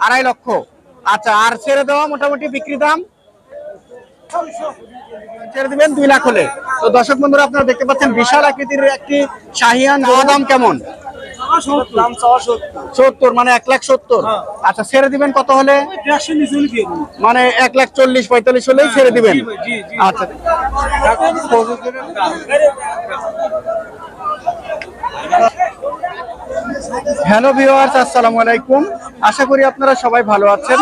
2.5 লক্ষ। আচ্ছা, আর ছেড়ে দেওয়া মোটামুটি বিক্রি দাম ছেড়ে দিবেন 2 লাখ হলে। তো দর্শক বন্ধুরা, আপনারা দেখতে পাচ্ছেন বিশাল আকৃতির একটি শাহিয়ান। দাম কেমন? 70, মানে 1,70,000। আচ্ছা, ছেড়ে দিবেন কত হলে? মানে 1,40,000-45,000 হলেই ছেড়ে দিবেন। আচ্ছা, হ্যালো ভিউয়ার্স, আসসালামু আলাইকুম। আশা করি আপনারা সবাই ভালো আছেন।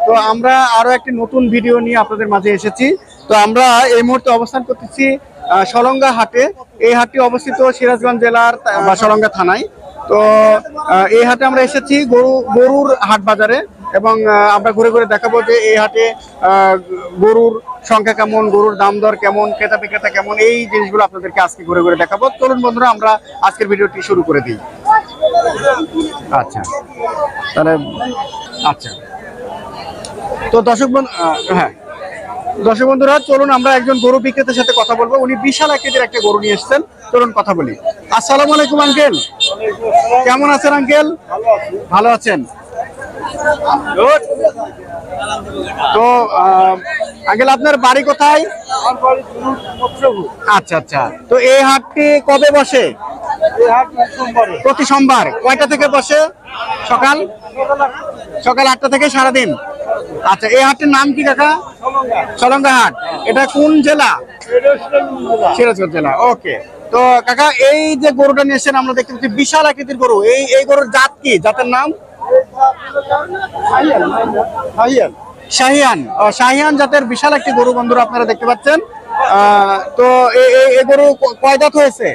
তো আমরা আরো একটি নতুন ভিডিও নিয়ে আপনাদের মাঝে এসেছি। তো আমরা এই মুহূর্তে অবস্থান করতেছি সলঙ্গা হাটে। এই হাটটি অবস্থিত সিরাজগঞ্জ জেলার সলঙ্গা থানায়। তো এই হাটে আমরা এসেছি গরুর হাট বাজারে, এবং আমরা ঘুরে ঘুরে দেখাবো যে এই হাটে গরুর সংখ্যা কেমন, গরুর দাম দর কেমন, ক্রেতা বিক্রেতা কেমন, এই জিনিসগুলো আপনাদেরকে আজকে ঘুরে ঘুরে দেখাবো। চলুন বন্ধুরা, আমরা আজকের ভিডিওটি শুরু করে দিই। আচ্ছা, তাহলে আচ্ছা, তো দর্শক বন্ধুরা, চলুন আমরা একজন গরু বিক্রেতার সাথে কথা বলবো। উনি বিশাল আকৃতির একটা গরু নিয়ে এসেছেন, চলুন কথা বলি। আসসালামু আলাইকুম আঙ্কেল, কেমন আছেন আঙ্কেল? ভালো আছেন? তো আঙ্কেল, আপনার বাড়ি কোথায়? আচ্ছা আচ্ছা, তো এই হাটটি কবে বসে? প্রতি সোমবার। কয়টা থেকে বসে? সকাল 8টা থেকে সারাদিন। আচ্ছা, এই হাটটির নাম কি কাকা? সলঙ্গা হাট। এটা কোন জেলা? সিরাজগঞ্জ জেলা। ওকে। তো কাকা, এই যে গরুটা নিয়েছেন আমরা দেখতে পাচ্ছি বিশাল আকৃতির গরু, এই গরুর জাত কি? জাতের নাম শাহিয়ান। শাহিয়ান জাতের বিশাল একটি গরু বন্ধুরা আপনারা দেখতে পাচ্ছেন। তো এই গরু কয় দাঁত হয়েছে?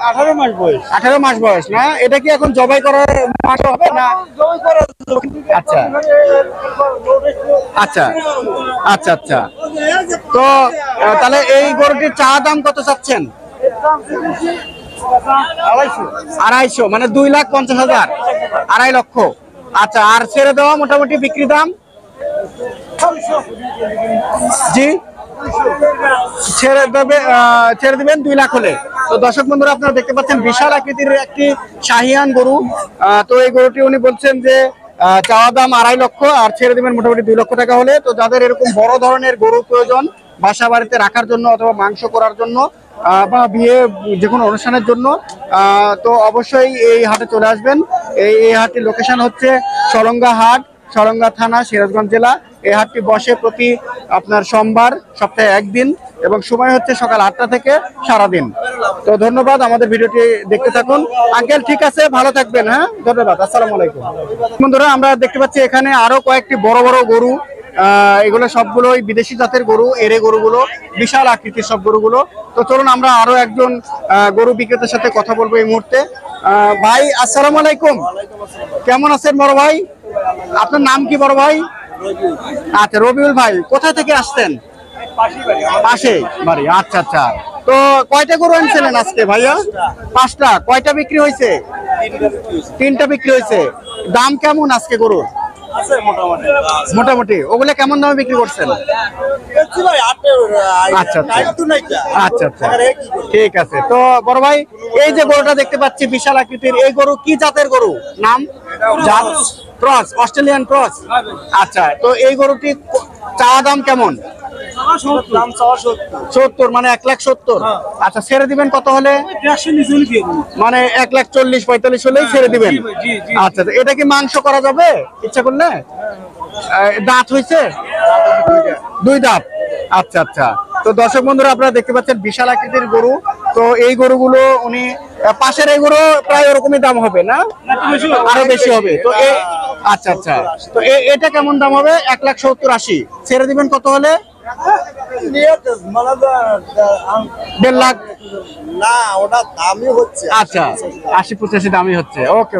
18 মাস বয়স না? এটা কি এখন জবাই করার মাস হবে না? আচ্ছা আচ্ছা আচ্ছা আচ্ছা। তো তাহলে এই গরুটির চা দাম কত চাচ্ছেন? 2.5, মানে 2,50,000, 2.5 লক্ষ। আচ্ছা, আর ছেড়ে দেওয়া মোটামুটি বিক্রি দাম? জি, ছেড়ে দিবেন 2 লাখ হলে। তো দর্শক বন্ধুরা, আপনারা দেখতে পাচ্ছেন বিশাল আকৃতির একটি শাহিয়ান গরু। তো এই গরুটি উনি বলছেন যে চাওয়া দাম 2.5 লক্ষ, আর ছেড়ে দিবেন মোটামুটি 2 লক্ষ টাকা হলে। তো যাদের এরকম বড় ধরনের গরু প্রয়োজন বাসা বাড়িতে রাখার জন্য, অথবা মাংস করার জন্য, বা বিয়ে যে কোনো অনুষ্ঠানের জন্য, তো অবশ্যই এই হাটে চলে আসবেন। এই হাটের লোকেশন হচ্ছে সলঙ্গা হাট, সলঙ্গা থানা, সিরাজগঞ্জ জেলা। এই হাটটি বসে প্রতি আপনার সোমবার, সপ্তাহে একদিন, এবং সময় হচ্ছে সকাল 8টা থেকে সারাদিন। তো ধন্যবাদ, আমাদের ভিডিওটি দেখতে থাকুন। আঙ্কেল ঠিক আছে, ভালো থাকবেন। হ্যাঁ, ধন্যবাদ, আসসালামু আলাইকুম। বন্ধুরা, আমরা দেখতে পাচ্ছি এখানে আরো কয়েকটি বড় বড় গরু। এগুলো সবগুলোই বিদেশি জাতের গরু। এরে গরুগুলো বিশাল আকৃতির সব গরুগুলো। তো চলুন আমরা আরো একজন গরু বিক্রেতার সাথে কথা বলবো এই মুহূর্তে। ভাই, আসসালামু আলাইকুম, কেমন আছেন বড় ভাই? আপনার নাম কি বড় ভাই? আচ্ছা, রবিউল ভাই। কোথা থেকে আসছেন? পাশে বাড়ি। আচ্ছা আচ্ছা। তো কয়টা গরু আনছিলেন আজকে ভাইয়া? 5টা। কয়টা বিক্রি হয়েছে? 3টা বিক্রি হয়েছে। দাম কেমন আজকে গরুর? মোটামুটি। ওগুলো কেমন দামে বিক্রি করছেন? আচ্ছা আচ্ছা আচ্ছা, ঠিক আছে। তো বড় ভাই, এই যে গরুটা দেখতে পাচ্ছি বিশাল আকৃতির, এই গরু কি জাতের গরু? নাম? Cross, Australian cross. আচ্ছা, তো এই গরুটি চাওয়া দাম কেমন? 70, মানে 1,70,000। আচ্ছা, ছেড়ে দিবেন কত হলে? মানে 1,40,000-45,000 হলেই ছেড়ে দিবেন। আচ্ছা, এটা কি মাংস করা যাবে ইচ্ছা করলে? দাঁত হয়েছে? 2 দাঁত। আচ্ছা আচ্ছা। তো দর্শক বন্ধুরা, আপনারা দেখতে পাচ্ছেন বিশাল আকৃতির গরু। তো এই গরুগুলো উনি পাশের এই গরু প্রায় ওরকমই দাম হবে না? আরো বেশি হবে। তো আচ্ছা আচ্ছা। তো এটা কেমন দাম হবে? 1,70,000-80,000। ছেড়ে দিবেন কত হলে? 1.5 লাখ। না, ওটা দামই হচ্ছে। আচ্ছা, 80-85 দামই হচ্ছে। ওকে।